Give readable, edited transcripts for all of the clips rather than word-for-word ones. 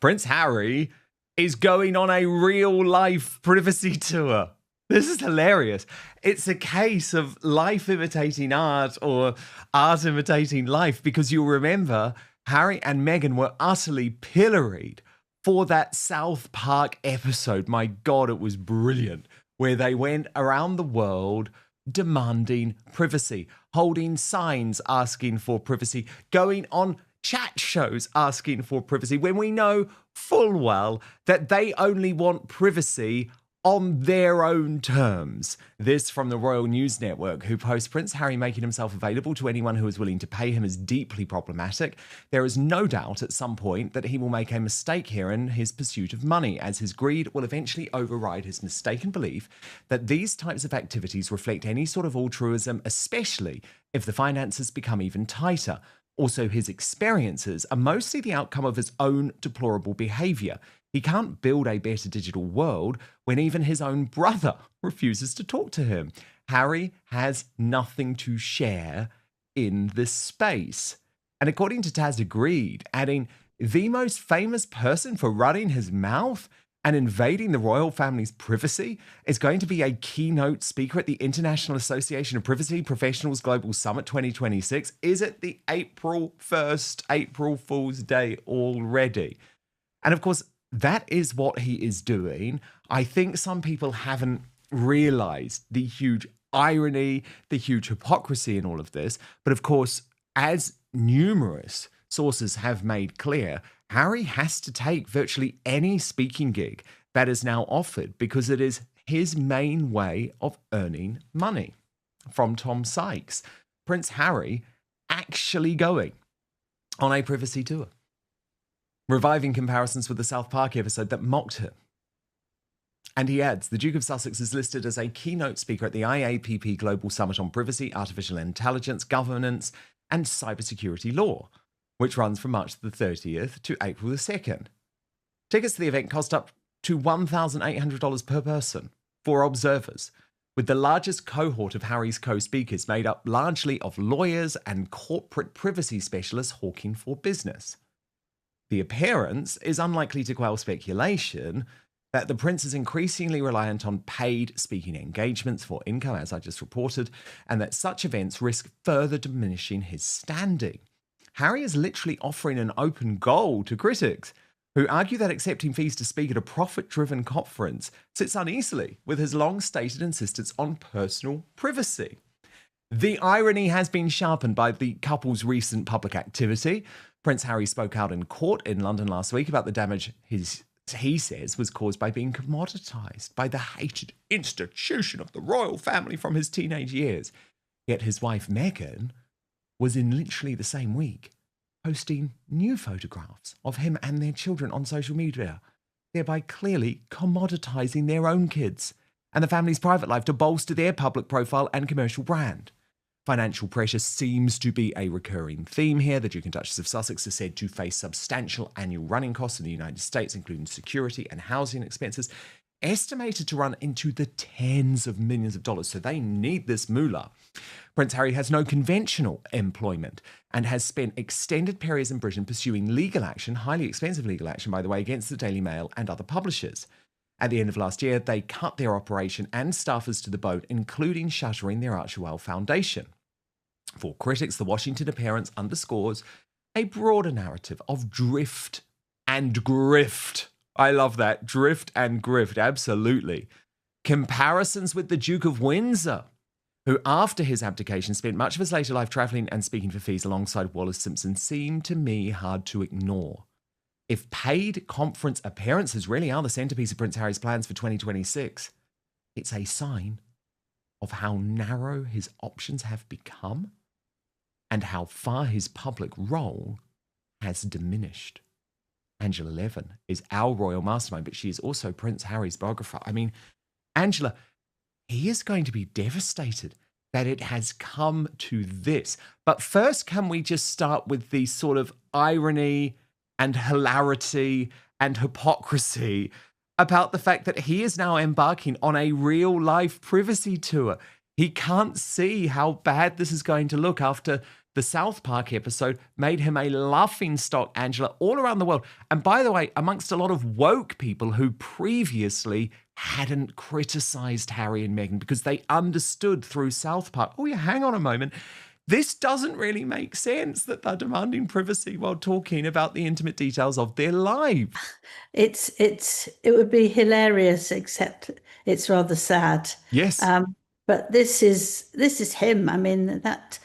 Prince Harry is going on a real-life privacy tour. This is hilarious. It's a case of life imitating art or art imitating life, because you'll remember Harry and Meghan were utterly pilloried for that South Park episode. My God, it was brilliant, where they went around the world demanding privacy, holding signs asking for privacy, going on chat shows asking for privacy, when we know full well that they only want privacy on their own terms. This from the Royal News Network, who posts Prince Harry making himself available to anyone who is willing to pay him, is deeply problematic. There is no doubt at some point that he will make a mistake here in his pursuit of money, as his greed will eventually override his mistaken belief that these types of activities reflect any sort of altruism, especially if the finances become even tighter. Also, his experiences are mostly the outcome of his own deplorable behaviour. He can't build a better digital world when even his own brother refuses to talk to him. Harry has nothing to share in this space. And according to Taz Agreed, adding, the most famous person for running his mouth and invading the royal family's privacy is going to be a keynote speaker at the International Association of Privacy Professionals Global Summit 2026. Is it the April 1st, April Fool's Day already? And of course, that is what he is doing. I think some people haven't realized the huge irony, the huge hypocrisy in all of this. But of course, as numerous sources have made clear, Harry has to take virtually any speaking gig that is now offered because it is his main way of earning money. From Tom Sykes, Prince Harry actually going on a privacy tour, reviving comparisons with the South Park episode that mocked him. And he adds, the Duke of Sussex is listed as a keynote speaker at the IAPP Global Summit on Privacy, Artificial Intelligence, Governance, and Cybersecurity Law, which runs from March the 30th to April the 2nd. Tickets to the event cost up to $1,800 per person for observers, with the largest cohort of Harry's co-speakers made up largely of lawyers and corporate privacy specialists hawking for business. The appearance is unlikely to quell speculation that the prince is increasingly reliant on paid speaking engagements for income, as I just reported, and that such events risk further diminishing his standing. Harry is literally offering an open goal to critics, who argue that accepting fees to speak at a profit-driven conference sits uneasily with his long-stated insistence on personal privacy. The irony has been sharpened by the couple's recent public activity. Prince Harry spoke out in court in London last week about the damage he says was caused by being commoditized by the hated institution of the royal family from his teenage years. Yet his wife Meghan was in literally the same week posting new photographs of him and their children on social media, thereby clearly commoditizing their own kids and the family's private life to bolster their public profile and commercial brand. Financial pressure seems to be a recurring theme here. The Duke and Duchess of Sussex are said to face substantial annual running costs in the United States, including security and housing expenses, estimated to run into the tens of millions of dollars. So they need this moolah. Prince Harry has no conventional employment and has spent extended periods in Britain pursuing legal action, highly expensive legal action, by the way, against the Daily Mail and other publishers. At the end of last year, they cut their operation and staffers to the bone, including shuttering their Archewell Foundation. For critics, the Washington appearance underscores a broader narrative of drift and grift. I love that. Drift and grift, absolutely. Comparisons with the Duke of Windsor, who after his abdication spent much of his later life travelling and speaking for fees alongside Wallace Simpson, seem to me hard to ignore. If paid conference appearances really are the centrepiece of Prince Harry's plans for 2026, it's a sign of how narrow his options have become and how far his public role has diminished. Angela Levin is our royal mastermind, but she is also Prince Harry's biographer. I mean, Angela, he is going to be devastated that it has come to this. But first, can we just start with the sort of irony and hilarity and hypocrisy about the fact that he is now embarking on a real-life privacy tour. He can't see how bad this is going to look after the South Park episode made him a laughing stock, Angela, all around the world. And by the way, amongst a lot of woke people who previously hadn't criticized Harry and Meghan because they understood through South Park, oh yeah, hang on a moment. This doesn't really make sense that they're demanding privacy while talking about the intimate details of their lives. It would be hilarious, except it's rather sad. Yes. But this is him. I mean, that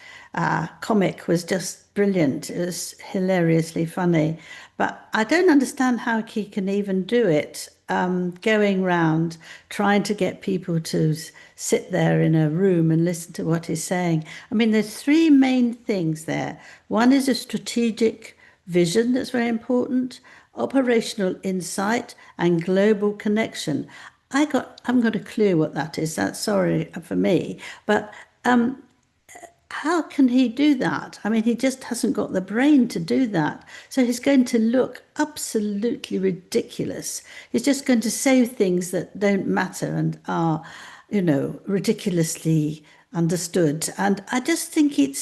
comic was just brilliant. It was hilariously funny. But I don't understand how he can even do it, going round trying to get people to sit there in a room and listen to what he's saying. I mean, there's three main things there. One is a strategic vision that's very important, operational insight, and global connection. Haven't got a clue what that is. That's sorry for me, but how can he do that? I mean, he just hasn't got the brain to do that. So he's going to look absolutely ridiculous. He's just going to say things that don't matter and are, ridiculously understood. And I just think it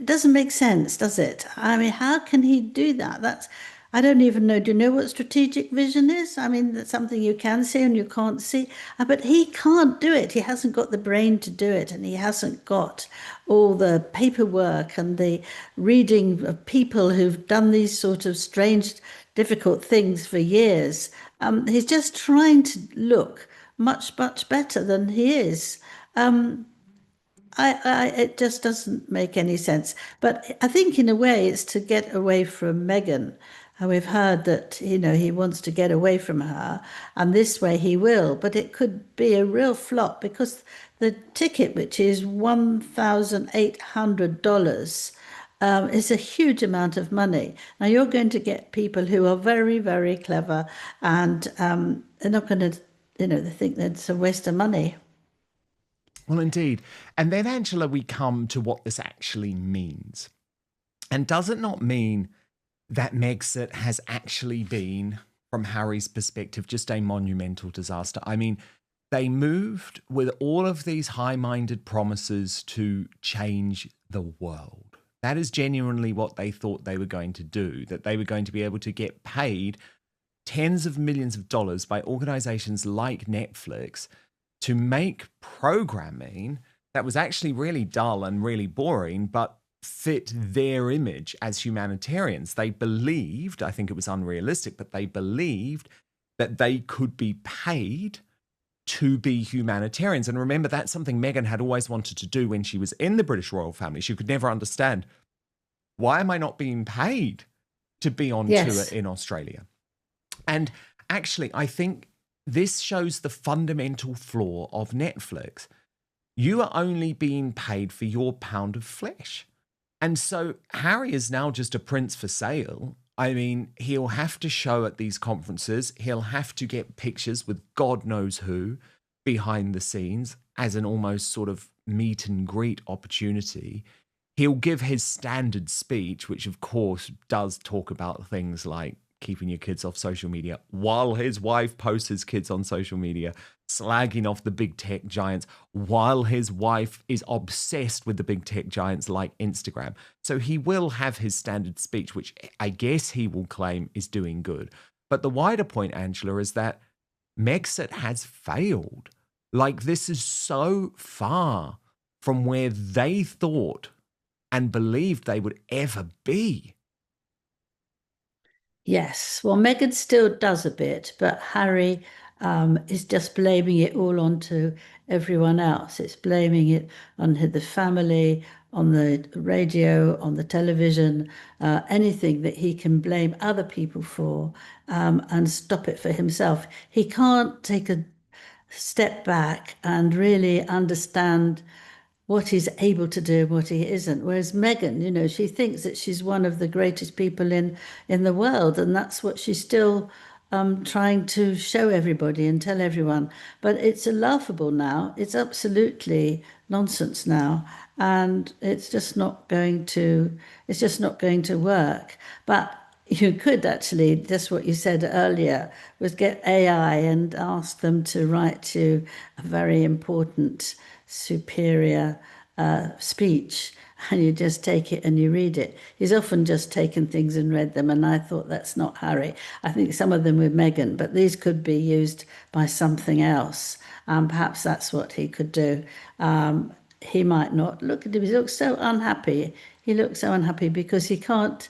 doesn't make sense, does it? I mean, how can he do that? I don't even know. Do you know what strategic vision is? I mean, that's something you can see and you can't see. But he can't do it. He hasn't got the brain to do it, and he hasn't got all the paperwork and the reading of people who've done these sort of strange, difficult things for years. He's just trying to look much, much better than he is. It just doesn't make any sense. But I think in a way it's to get away from Meghan. And we've heard that, he wants to get away from her, and this way he will. But it could be a real flop because the ticket, which is $1,800, is a huge amount of money. Now you're going to get people who are very, very clever, and they're not going to, they think that it's a waste of money. Well, indeed. And then, Angela, we come to what this actually means. And does it not mean that Megxit has actually been, from Harry's perspective, just a monumental disaster? I mean, they moved with all of these high-minded promises to change the world. That is genuinely what they thought they were going to do, that they were going to be able to get paid tens of millions of dollars by organizations like Netflix to make programming that was actually really dull and really boring, but fit their image as humanitarians. They believed, I think it was unrealistic, but they believed that they could be paid to be humanitarians. And remember, that's something Meghan had always wanted to do when she was in the British royal family. She could never understand, why am I not being paid to be on tour in Australia? And actually, I think this shows the fundamental flaw of Netflix. You are only being paid for your pound of flesh. And so Harry is now just a prince for sale. I mean, he'll have to show at these conferences. He'll have to get pictures with God knows who behind the scenes as an almost sort of meet and greet opportunity. He'll give his standard speech, which of course does talk about things like keeping your kids off social media, while his wife posts his kids on social media, slagging off the big tech giants, while his wife is obsessed with the big tech giants like Instagram. So he will have his standard speech, which I guess he will claim is doing good. But the wider point, Angela, is that Megxit has failed. Like, this is so far from where they thought and believed they would ever be. Yes, well, Meghan still does a bit, but Harry is just blaming it all onto everyone else. It's blaming it on the family, on the radio, on the television, anything that he can blame other people for, and stop it for himself. He can't take a step back and really understand what he's able to do and what he isn't. Whereas Meghan, she thinks that she's one of the greatest people in the world, and that's what she's still trying to show everybody and tell everyone. But it's laughable now. It's absolutely nonsense now, and it's just not going to work. But you could actually, just what you said earlier, was get AI and ask them to write you a very important, superior speech, and you just take it and you read it. He's often just taken things and read them, and I thought that's not Harry. I think some of them with Meghan, but these could be used by something else. Perhaps that's what he could do. He might not look at him. He looks so unhappy. He looks so unhappy because he can't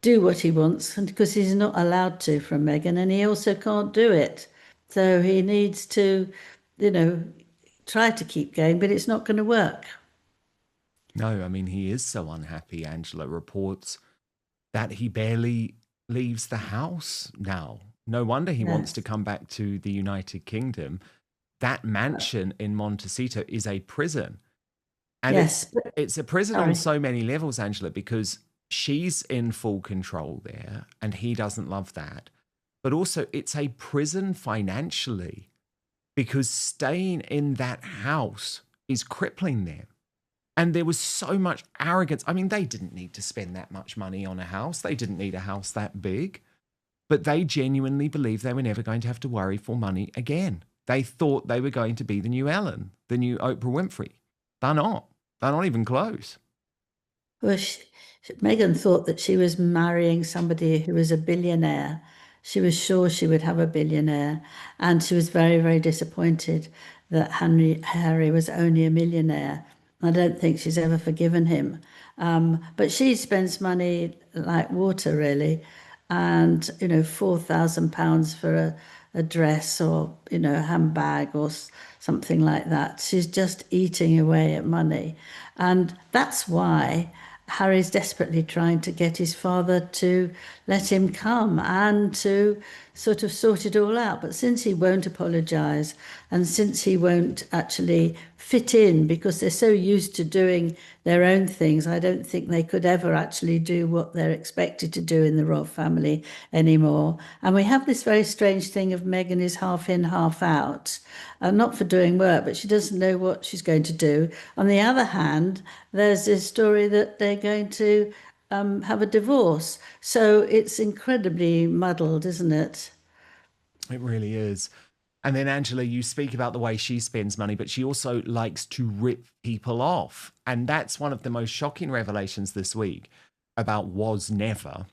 do what he wants and because he's not allowed to from Meghan, and he also can't do it. So he needs to, you know, try to keep going, but it's not going to work. No, I mean, he is so unhappy. Angela reports that he barely leaves the house now. No wonder he wants to Yes. come back to the United Kingdom. That mansion in Montecito is a prison. And Yes. it's a prison on Sorry. so many levels, Angela, because she's in full control there and he doesn't love that. But also it's a prison financially because staying in that house is crippling them. And there was so much arrogance. I mean, they didn't need to spend that much money on a house. They didn't need a house that big, but they genuinely believed they were never going to have to worry for money again. They thought they were going to be the new Ellen, the new Oprah Winfrey. They're not. They're not even close. Well, Meghan thought that she was marrying somebody who was a billionaire. She was sure she would have a billionaire, and she was very, very disappointed that Harry was only a millionaire. I don't think she's ever forgiven him. But she spends money like water, really, and £4,000 for a dress or a handbag or something like that. She's just eating away at money, and that's why Harry's desperately trying to get his father to let him come and to sort of sort it all out. But since he won't apologise and since he won't actually fit in because they're so used to doing their own things, I don't think they could ever actually do what they're expected to do in the royal family anymore. And we have this very strange thing of Meghan is half in, half out, not for doing work, but she doesn't know what she's going to do. On the other hand, there's this story that they're going to have a divorce. So it's incredibly muddled, isn't it? It really is. And then, Angela, you speak about the way she spends money, but she also likes to rip people off. And that's one of the most shocking revelations this week about Was Never,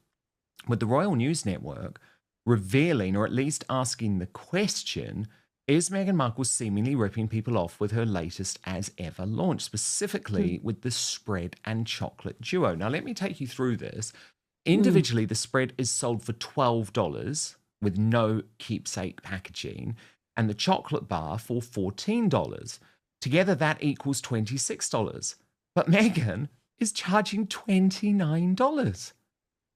with the Royal News Network revealing, or at least asking the question, is Meghan Markle seemingly ripping people off with her latest as ever launch, specifically with the spread and chocolate duo? Now, let me take you through this. Mm. Individually, the spread is sold for $12 with no keepsake packaging, and the chocolate bar for $14. Together, that equals $26. But Meghan is charging $29.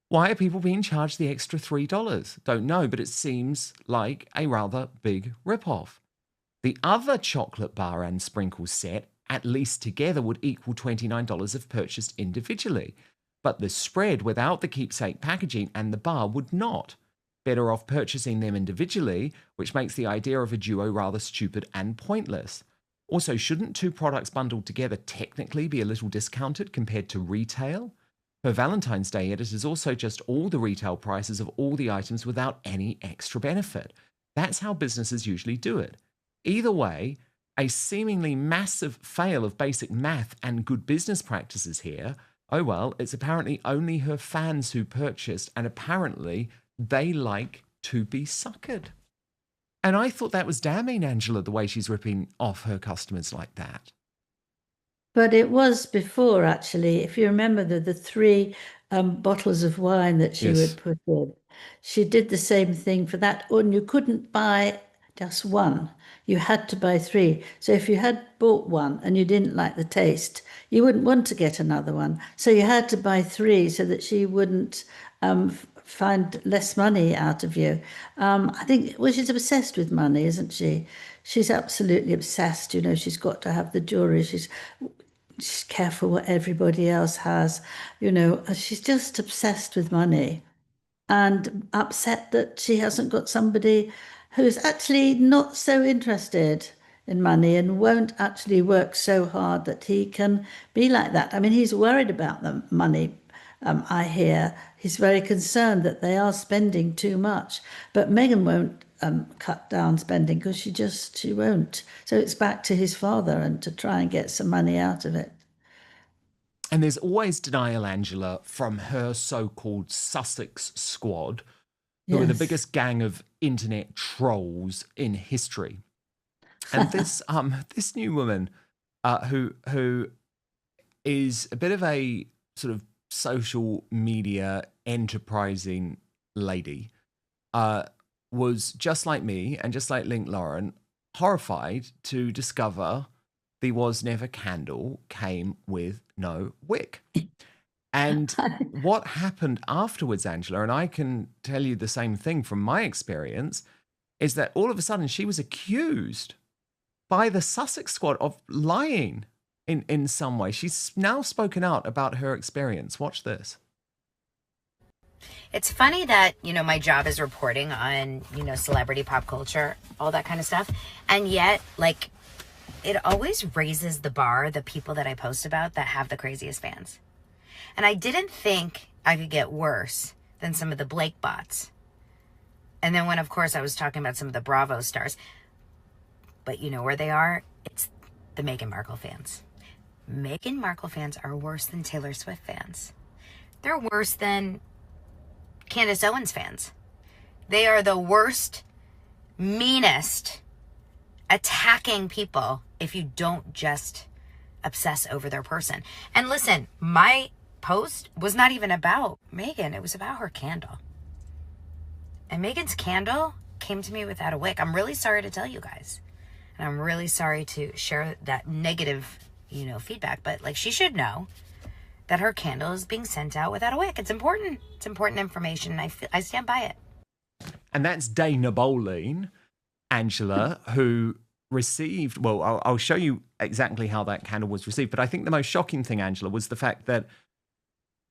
Why are people being charged the extra $3? Don't know, but it seems like a rather big ripoff. The other chocolate bar and sprinkle set, at least together, would equal $29 if purchased individually. But the spread without the keepsake packaging and the bar would not. Better off purchasing them individually, which makes the idea of a duo rather stupid and pointless. Also, shouldn't two products bundled together technically be a little discounted compared to retail? Her Valentine's Day edit is also just all the retail prices of all the items without any extra benefit. That's how businesses usually do it. Either way, a seemingly massive fail of basic math and good business practices here. Oh well, it's apparently only her fans who purchased, and apparently they like to be suckered. And I thought that was damning, Angela, the way she's ripping off her customers like that. But it was before, actually. If you remember the three bottles of wine that she Yes. would put in, she did the same thing for that. And you couldn't buy just one. You had to buy three. So if you had bought one and you didn't like the taste, you wouldn't want to get another one. So you had to buy three so that she wouldn't find less money out of you. I think, well, she's obsessed with money, isn't she? She's absolutely obsessed. She's got to have the jewelry. She's careful what everybody else has. She's just obsessed with money and upset that she hasn't got somebody who's actually not so interested in money and won't actually work so hard that he can be like that. I mean, he's worried about the money. I hear he's very concerned that they are spending too much, but Meghan won't cut down spending because she won't. So it's back to his father and to try and get some money out of it. And there's always denial, Angela, from her so-called Sussex squad, who are the Yes. biggest gang of internet trolls in history. And this new woman, who is a bit of a sort of social media enterprising lady, was just like me and just like Link Lauren, horrified to discover the Was Never candle came with no wick. And what happened afterwards, Angela, and I can tell you the same thing from my experience, is that all of a sudden she was accused by the Sussex squad of lying in some way. She's now spoken out about her experience. Watch this. It's funny that, my job is reporting on, celebrity pop culture, all that kind of stuff. And yet, it always raises the bar, the people that I post about that have the craziest fans. And I didn't think I could get worse than some of the Blake bots. And then when, of course, I was talking about some of the Bravo stars. But you know where they are? It's the Meghan Markle fans. Meghan Markle fans are worse than Taylor Swift fans. They're worse than Candace Owens fans. They are the worst, meanest, attacking people if you don't just obsess over their person. And listen, my post was not even about Meghan. It was about her candle. And Meghan's candle came to me without a wick. I'm really sorry to tell you guys. And I'm really sorry to share that negative, feedback. But she should know that her candle is being sent out without a wick. It's important. It's important information. And I stand by it. And that's Dana Boleyn, Angela, who received, well, I'll show you exactly how that candle was received. But I think the most shocking thing, Angela, was the fact that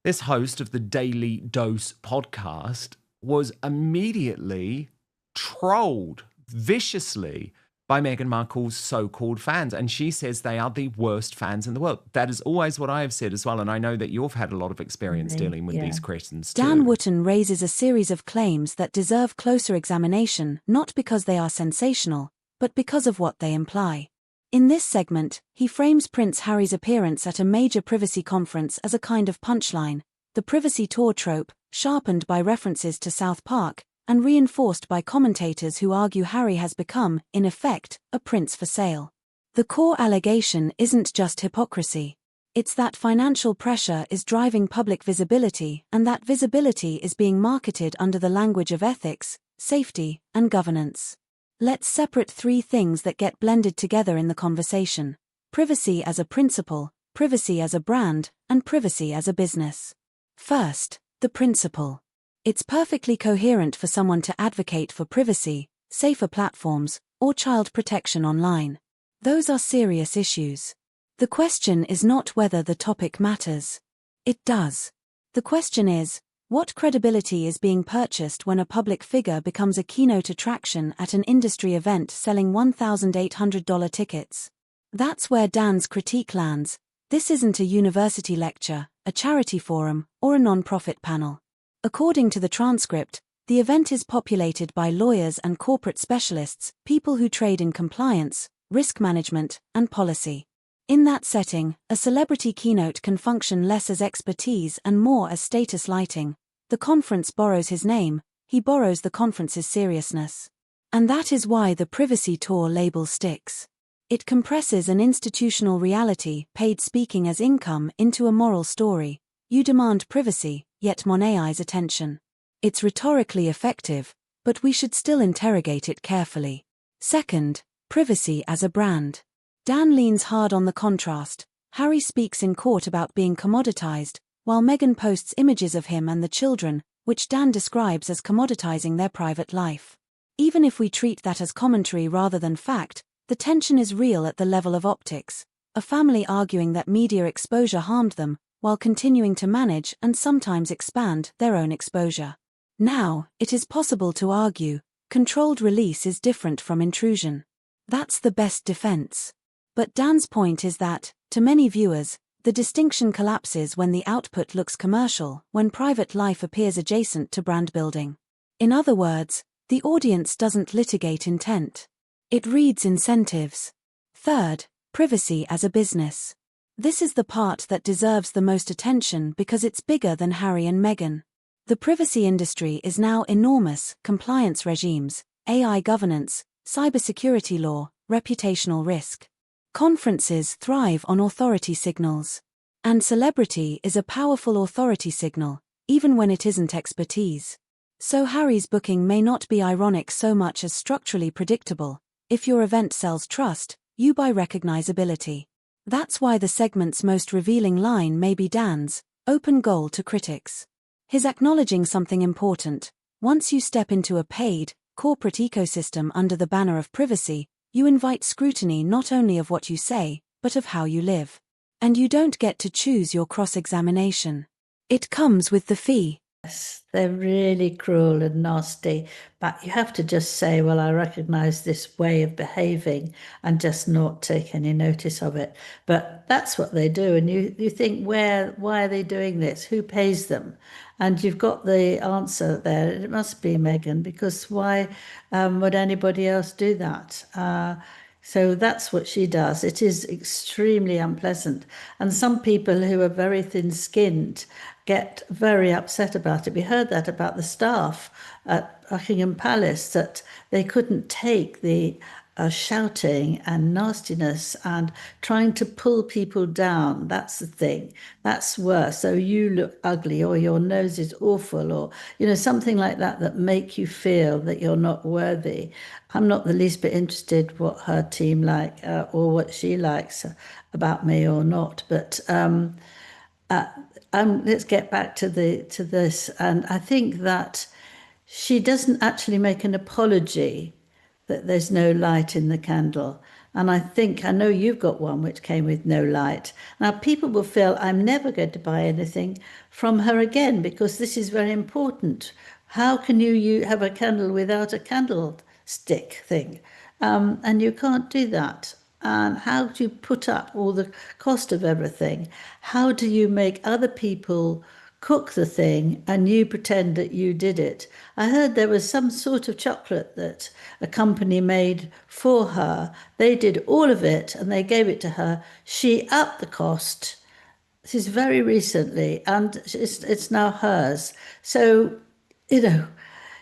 this host of the Daily Dose podcast was immediately trolled viciously by Meghan Markle's so-called fans. And she says they are the worst fans in the world. That is always what I have said as well. And I know that you've had a lot of experience dealing with these questions too. Dan Wootton raises a series of claims that deserve closer examination, not because they are sensational, but because of what they imply. In this segment, he frames Prince Harry's appearance at a major privacy conference as a kind of punchline, the privacy tour trope, sharpened by references to South Park, and reinforced by commentators who argue Harry has become, in effect, a prince for sale. The core allegation isn't just hypocrisy. It's that financial pressure is driving public visibility, and that visibility is being marketed under the language of ethics, safety, and governance. Let's separate three things that get blended together in the conversation: privacy as a principle, privacy as a brand, and privacy as a business. First, the principle. It's perfectly coherent for someone to advocate for privacy, safer platforms, or child protection online. Those are serious issues. The question is not whether the topic matters. It does. The question is, what credibility is being purchased when a public figure becomes a keynote attraction at an industry event selling $1,800 tickets? That's where Dan's critique lands. This isn't a university lecture, a charity forum, or a non-profit panel. According to the transcript, the event is populated by lawyers and corporate specialists, people who trade in compliance, risk management, and policy. In that setting, a celebrity keynote can function less as expertise and more as status lighting. The conference borrows his name, he borrows the conference's seriousness. And that is why the privacy tour label sticks. It compresses an institutional reality, paid speaking as income, into a moral story. You demand privacy, yet monetize attention. It's rhetorically effective, but we should still interrogate it carefully. Second, privacy as a brand. Dan leans hard on the contrast. Harry speaks in court about being commoditized, while Meghan posts images of him and the children, which Dan describes as commoditizing their private life. Even if we treat that as commentary rather than fact, the tension is real at the level of optics. A family arguing that media exposure harmed them, while continuing to manage and sometimes expand their own exposure. Now, it is possible to argue, controlled release is different from intrusion. That's the best defense. But Dan's point is that, to many viewers, the distinction collapses when the output looks commercial, when private life appears adjacent to brand building. In other words, the audience doesn't litigate intent. It reads incentives. Third, privacy as a business. This is the part that deserves the most attention because it's bigger than Harry and Meghan. The privacy industry is now enormous: compliance regimes, AI governance, cybersecurity law, reputational risk. Conferences thrive on authority signals. And celebrity is a powerful authority signal, even when it isn't expertise. So Harry's booking may not be ironic so much as structurally predictable. If your event sells trust, you buy recognizability. That's why the segment's most revealing line may be Dan's open goal to critics. His acknowledging something important: once you step into a paid, corporate ecosystem under the banner of privacy, you invite scrutiny not only of what you say, but of how you live. And you don't get to choose your cross-examination. It comes with the fee. Yes, they're really cruel and nasty, but you have to just say, well, I recognize this way of behaving and just not take any notice of it. But that's what they do. And you think, why are they doing this? Who pays them? And you've got the answer there. It must be Meghan, because why would anybody else do that? So that's what she does. It is extremely unpleasant. And some people who are very thin-skinned get very upset about it. We heard that about the staff at Buckingham Palace, that they couldn't take the shouting and nastiness and trying to pull people down. That's the thing. That's worse. So you look ugly, or your nose is awful, or, something like that, that make you feel that you're not worthy. I'm not the least bit interested what her team like, or what she likes about me or not. But let's get back to this. And I think that she doesn't actually make an apology that there's no light in the candle. And I know you've got one which came with no light. Now, people will feel, I'm never going to buy anything from her again, because this is very important. How can you have a candle without a candlestick thing? And you can't do that. And how do you put up all the cost of everything? How do you make other people cook the thing and you pretend that you did it? I heard there was some sort of chocolate that a company made for her. They did all of it and they gave it to her. She upped the cost. This is very recently, and it's now hers. So,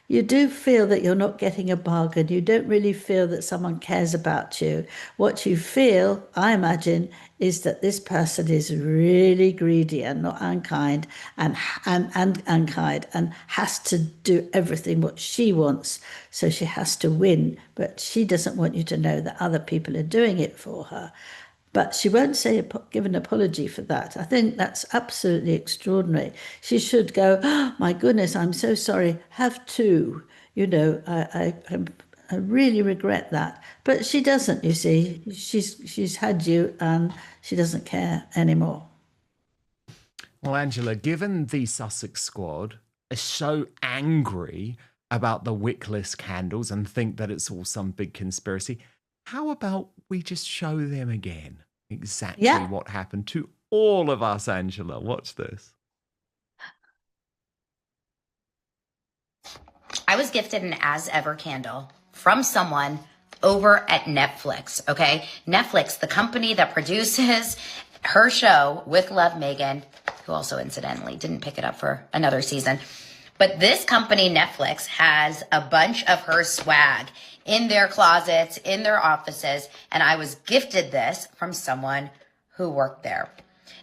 you do feel that you're not getting a bargain. You don't really feel that someone cares about you. What you feel, I imagine, is that this person is really greedy and not unkind, and unkind, and has to do everything what she wants. So she has to win, but she doesn't want you to know that other people are doing it for her. But she won't give an apology for that. I think that's absolutely extraordinary. She should go, oh, my goodness, I'm so sorry, have two. I really regret that. But she doesn't, you see. She's had you and she doesn't care anymore. Well, Angela, given the Sussex squad are so angry about the wickless candles and think that it's all some big conspiracy, how about we just show them again exactly what happened to all of us, Angela? Watch this. I was gifted an as ever candle from someone over at Netflix, okay? Netflix, the company that produces her show with Love Meghan, who also incidentally didn't pick it up for another season. But this company, Netflix, has a bunch of her swag in their closets, in their offices, and I was gifted this from someone who worked there.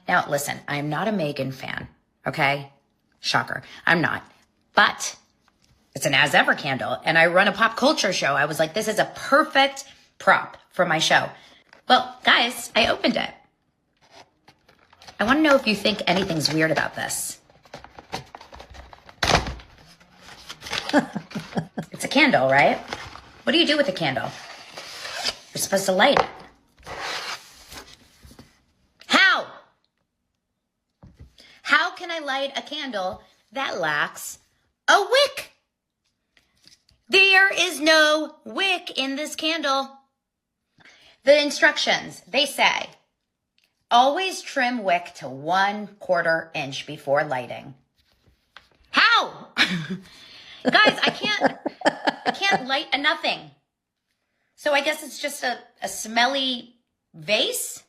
Now, listen, I'm not a Meghan fan, okay? Shocker, I'm not. But it's an as ever candle, and I run a pop culture show. I was like, this is a perfect prop for my show. Well, guys, I opened it. I want to know if you think anything's weird about this. It's a candle, right? What do you do with a candle? You're supposed to light it. How? How can I light a candle that lacks a wick? There is no wick in this candle. The instructions, they say, always trim wick to 1/4 inch before lighting. How? Guys, I can't light a nothing. So I guess it's just a smelly vase.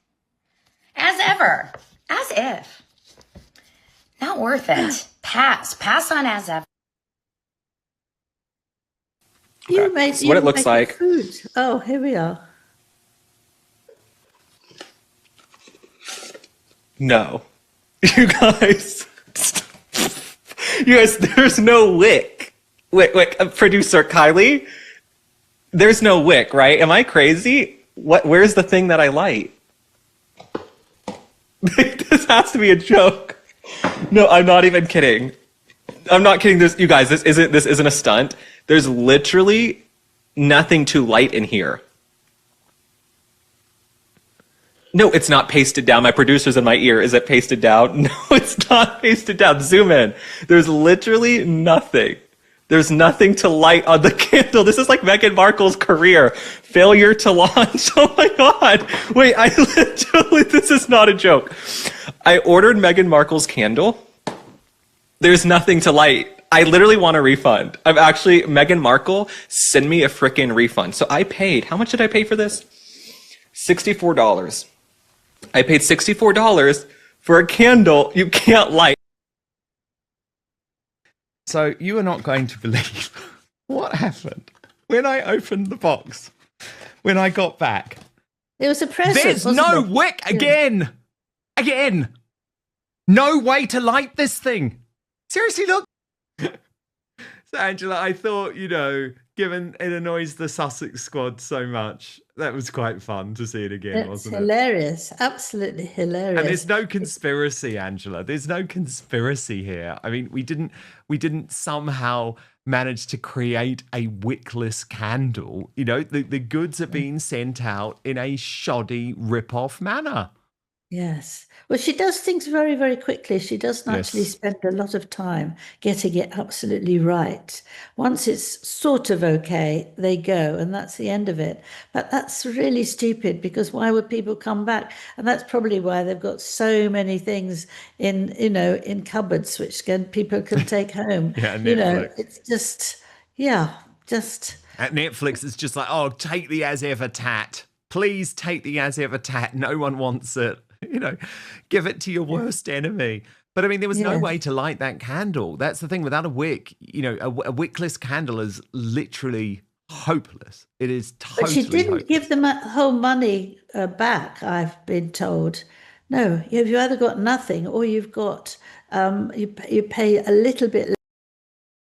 As ever. As if. Not worth it. Pass. Pass on as ever. You made So what it looks like. Food. Oh, here we are. No. You guys, there's no wick. Wait, producer Kylie, there's no wick, right? Am I crazy? Where's the thing that I light? This has to be a joke. No, I'm not even kidding. I'm not kidding. You guys, this isn't a stunt. There's literally nothing to light in here. No, it's not pasted down. My producer's in my ear. Is it pasted down? No, it's not pasted down. Zoom in. There's literally nothing. There's nothing to light on the candle. This is like Meghan Markle's career. Failure to launch. Oh my God. Wait, this is not a joke. I ordered Meghan Markle's candle. There's nothing to light. I literally want a refund. Meghan Markle, send me a frickin' refund. So I paid, how much did I pay for this? $64. I paid $64 for a candle you can't light. So you are not going to believe what happened when I opened the box, when I got back. It was a present. There's wasn't no it? wick again. Again. No way to light this thing. Seriously, look. So, Angela, I thought, given it annoys the Sussex squad so much, that was quite fun to see it again, wasn't it? Hilarious. Absolutely hilarious. And there's no conspiracy, Angela. There's no conspiracy here. I mean, we didn't somehow manage to create a wickless candle. The goods are being sent out in a shoddy rip-off manner. Yes. Well, she does things very, very quickly. She doesn't actually spend a lot of time getting it absolutely right. Once it's sort of okay, they go, and that's the end of it. But that's really stupid, because why would people come back? And that's probably why they've got so many things in cupboards which people can take home. Yeah, Netflix. It's just. At Netflix, it's just like, oh, take the as ever tat. Please take the as ever tat. No one wants it. Give it to your worst enemy. But I mean, there was no way to light that candle. That's the thing. Without a wick, a wickless candle is literally hopeless. It is totally But she didn't hopeless. give the whole money back, I've been told. No, you've either got nothing, or you've got, you pay a little bit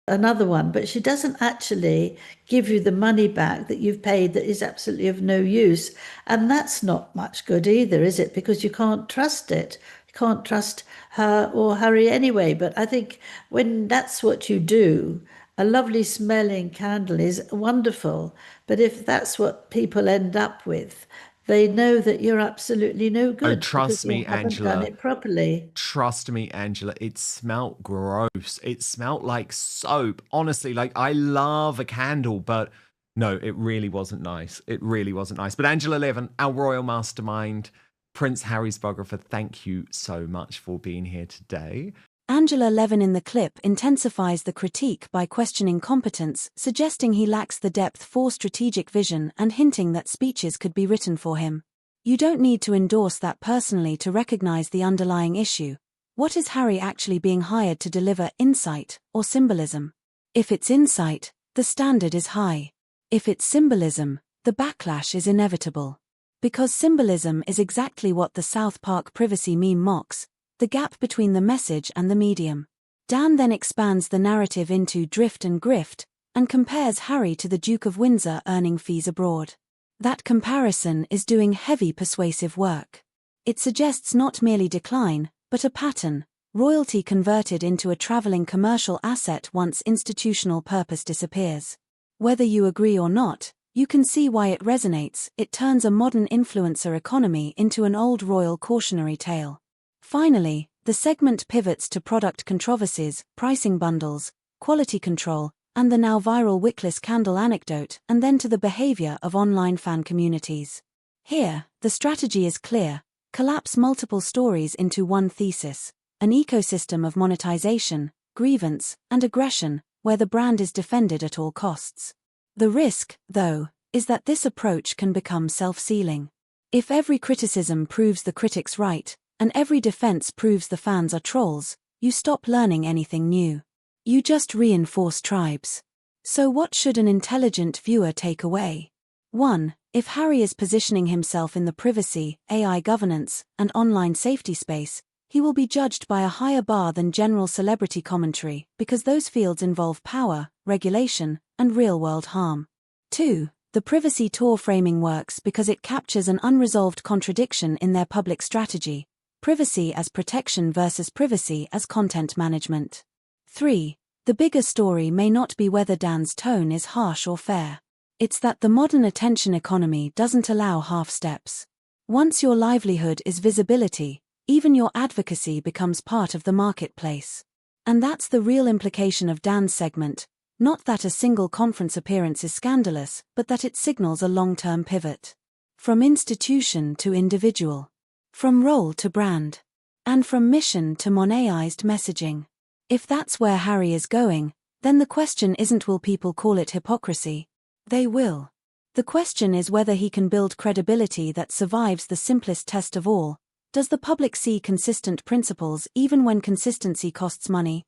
another one, but she doesn't actually give you the money back that you've paid that is absolutely of no use. And that's not much good either, is it? Because you can't trust it. You can't trust her or Harry anyway. But I think when that's what you do, a lovely smelling candle is wonderful. But if that's what people end up with, they know that you're absolutely no good. Oh, trust me, Angela. Haven't done it properly. Trust me, Angela. It smelt gross. It smelt like soap. Honestly, I love a candle, but no, it really wasn't nice. It really wasn't nice. But Angela Levin, our royal mastermind, Prince Harry's biographer, thank you so much for being here today. Angela Levin in the clip intensifies the critique by questioning competence, suggesting he lacks the depth for strategic vision and hinting that speeches could be written for him. You don't need to endorse that personally to recognize the underlying issue. What is Harry actually being hired to deliver, insight or symbolism? If it's insight, the standard is high. If it's symbolism, the backlash is inevitable. Because symbolism is exactly what the South Park privacy meme mocks, the gap between the message and the medium. Dan then expands the narrative into drift and grift, and compares Harry to the Duke of Windsor earning fees abroad. That comparison is doing heavy persuasive work. It suggests not merely decline, but a pattern, royalty converted into a traveling commercial asset once institutional purpose disappears. Whether you agree or not, you can see why it resonates. It turns a modern influencer economy into an old royal cautionary tale. Finally, the segment pivots to product controversies, pricing bundles, quality control, and the now viral wickless candle anecdote, and then to the behavior of online fan communities. Here, the strategy is clear: collapse multiple stories into one thesis, an ecosystem of monetization, grievance, and aggression, where the brand is defended at all costs. The risk, though, is that this approach can become self-sealing. If every criticism proves the critics right, and every defense proves the fans are trolls, you stop learning anything new. You just reinforce tribes. So what should an intelligent viewer take away? 1. If Harry is positioning himself in the privacy, AI governance, and online safety space, he will be judged by a higher bar than general celebrity commentary, because those fields involve power, regulation, and real-world harm. 2. The privacy tour framing works because it captures an unresolved contradiction in their public strategy: privacy as protection versus privacy as content management. 3. The bigger story may not be whether Dan's tone is harsh or fair. It's that the modern attention economy doesn't allow half steps. Once your livelihood is visibility, even your advocacy becomes part of the marketplace. And that's the real implication of Dan's segment. Not that a single conference appearance is scandalous, but that it signals a long-term pivot. From institution to individual. From role to brand. And from mission to monetized messaging. If that's where Harry is going, then the question isn't will people call it hypocrisy? They will. The question is whether he can build credibility that survives the simplest test of all. Does the public see consistent principles even when consistency costs money?